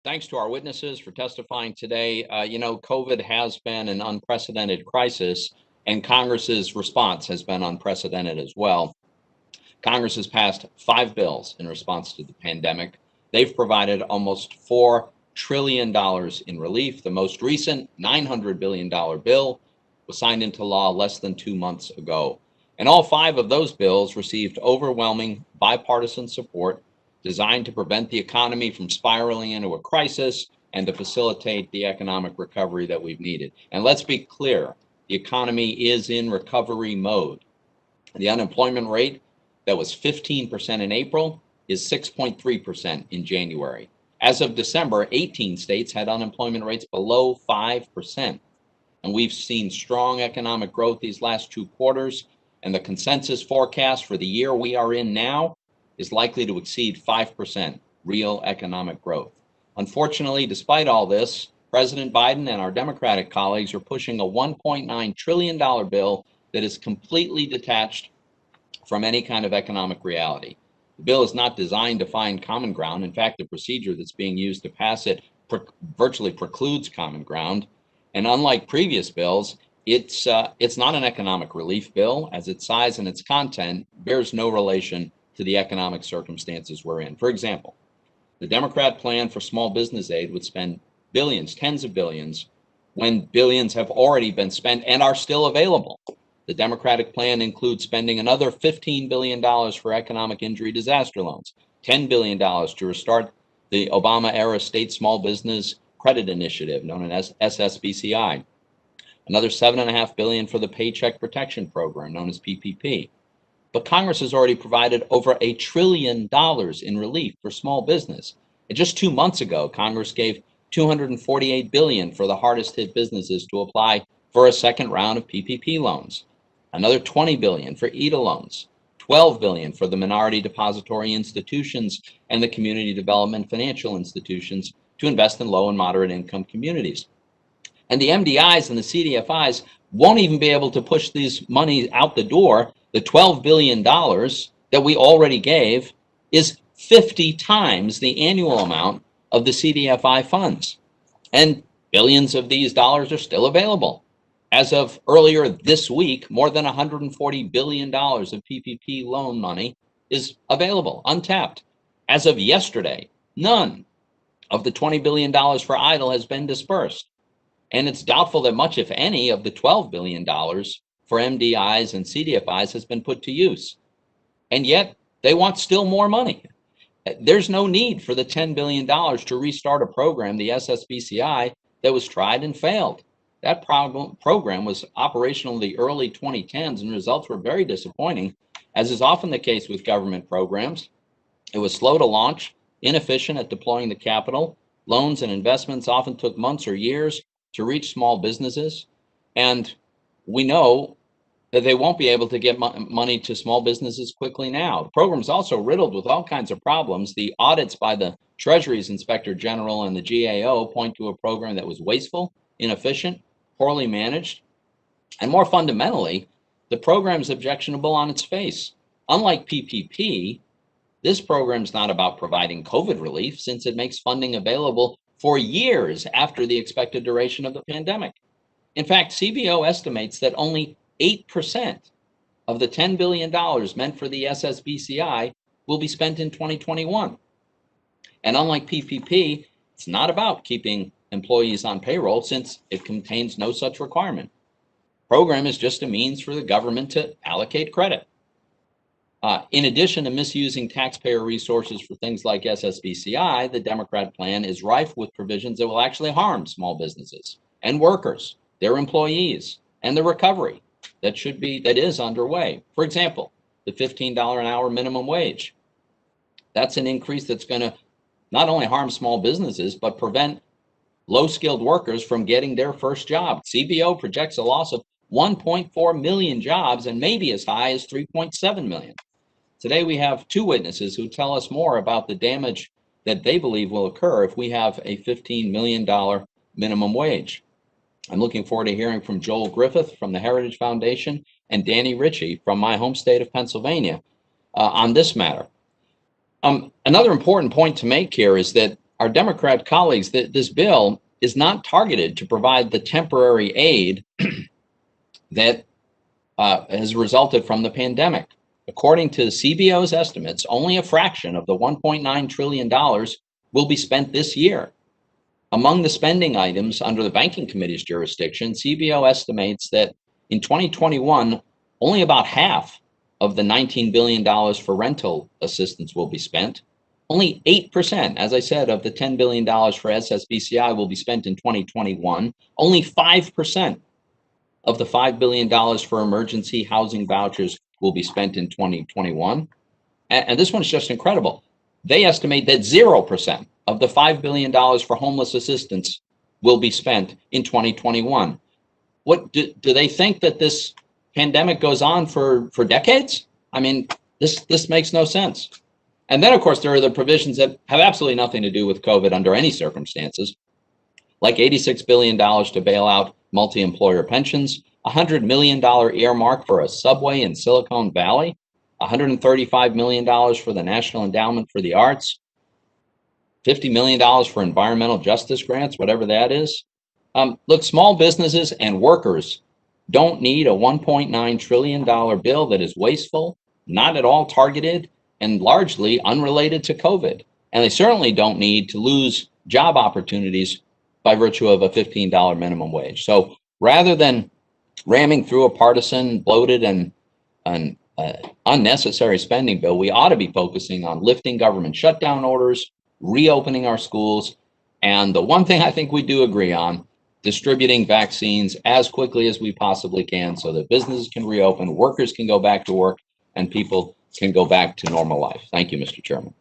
Thanks to our witnesses for testifying today. COVID has been an unprecedented crisis, and Congress's response has been unprecedented as well. Congress has passed 5 bills in response to the pandemic. They've provided almost $4 trillion in relief. The most recent $900 billion bill was signed into law less than 2 months ago. And all 5 of those bills received overwhelming bipartisan support designed to prevent the economy from spiraling into a crisis and to facilitate the economic recovery that we've needed. And let's be clear, the economy is in recovery mode. The unemployment rate that was 15% in April is 6.3% in January. As of December, 18 states had unemployment rates below 5%. And we've seen strong economic growth these last 2 quarters. And the consensus forecast for the year we are in now is likely to exceed 5% real economic growth. Unfortunately, despite all this, President Biden and our Democratic colleagues are pushing a $1.9 trillion bill that is completely detached from any kind of economic reality. The bill is not designed to find common ground. In fact, the procedure that's being used to pass it virtually precludes common ground. And unlike previous bills, it's not an economic relief bill, as its size and its content bears no relation to the economic circumstances we're in. For example, the Democrat plan for small business aid would spend billions, tens of billions, when billions have already been spent and are still available. The Democratic plan includes spending another $15 billion for economic injury disaster loans, $10 billion to restart the Obama-era state small business credit initiative, known as SSBCI, another $7.5 billion for the Paycheck Protection Program, known as PPP. But Congress has already provided over $1 trillion in relief for small business. And just 2 months ago, Congress gave $248 billion for the hardest hit businesses to apply for a second round of PPP loans, another $20 billion for EDA loans, $12 billion for the minority depository institutions and the community development financial institutions to invest in low and moderate income communities. And the MDIs and the CDFIs won't even be able to push these monies out the door. The $12 billion that we already gave is 50 times the annual amount of the CDFI funds. And billions of these dollars are still available. As of earlier this week, more than $140 billion of PPP loan money is available, untapped. As of yesterday, none of the $20 billion for EIDL has been dispersed. And it's doubtful that much, if any, of the $12 billion for MDIs and CDFIs has been put to use. And yet they want still more money. There's no need for the $10 billion to restart a program, the SSBCI, that was tried and failed. That program was operational in the early 2010s, and results were very disappointing, as is often the case with government programs. It was slow to launch, inefficient at deploying the capital. Loans and investments often took months or years to reach small businesses. And we know that they won't be able to get money to small businesses quickly now. The program is also riddled with all kinds of problems. The audits by the Treasury's Inspector General and the GAO point to a program that was wasteful, inefficient, poorly managed, and more fundamentally, the program is objectionable on its face. Unlike PPP, this program is not about providing COVID relief, since it makes funding available for years after the expected duration of the pandemic. In fact, CBO estimates that only 8% of the $10 billion meant for the SSBCI will be spent in 2021. And unlike PPP, it's not about keeping employees on payroll, since it contains no such requirement. Program is just a means for the government to allocate credit. In addition to misusing taxpayer resources for things like SSBCI, the Democrat plan is rife with provisions that will actually harm small businesses and workers, their employees, and the recovery that is underway. For example, the $15 an hour minimum wage. That's an increase that's going to not only harm small businesses, but prevent low-skilled workers from getting their first job. CBO projects a loss of 1.4 million jobs and maybe as high as 3.7 million. Today, we have 2 witnesses who tell us more about the damage that they believe will occur if we have a $15 million minimum wage. I'm looking forward to hearing from Joel Griffith from the Heritage Foundation and Danny Ritchie from my home state of Pennsylvania on this matter. Another important point to make here is that our Democrat colleagues that this bill is not targeted to provide the temporary aid that has resulted from the pandemic. According to CBO's estimates, only a fraction of the $1.9 trillion will be spent this year. Among the spending items under the Banking Committee's jurisdiction, CBO estimates that in 2021, only about half of the $19 billion for rental assistance will be spent. Only 8%, as I said, of the $10 billion for SSBCI will be spent in 2021. Only 5% of the $5 billion for emergency housing vouchers will be spent in 2021. And this one's just incredible. They estimate that 0% of the $5 billion for homeless assistance will be spent in 2021. What do they think that this pandemic goes on for decades? I mean, this makes no sense. And then, of course, there are the provisions that have absolutely nothing to do with COVID under any circumstances, like $86 billion to bail out multi-employer pensions, $100 million earmark for a subway in Silicon Valley, $135 million for the National Endowment for the Arts, $50 million for environmental justice grants, whatever that is. Look, small businesses and workers don't need a $1.9 trillion bill that is wasteful, not at all targeted, and largely unrelated to COVID. And they certainly don't need to lose job opportunities by virtue of a $15 minimum wage. So rather than ramming through a partisan, bloated, and unnecessary spending bill, we ought to be focusing on lifting government shutdown orders, reopening our schools, and the one thing I think we do agree on, distributing vaccines as quickly as we possibly can so that businesses can reopen, workers can go back to work, and people can go back to normal life. Thank you, Mr. Chairman.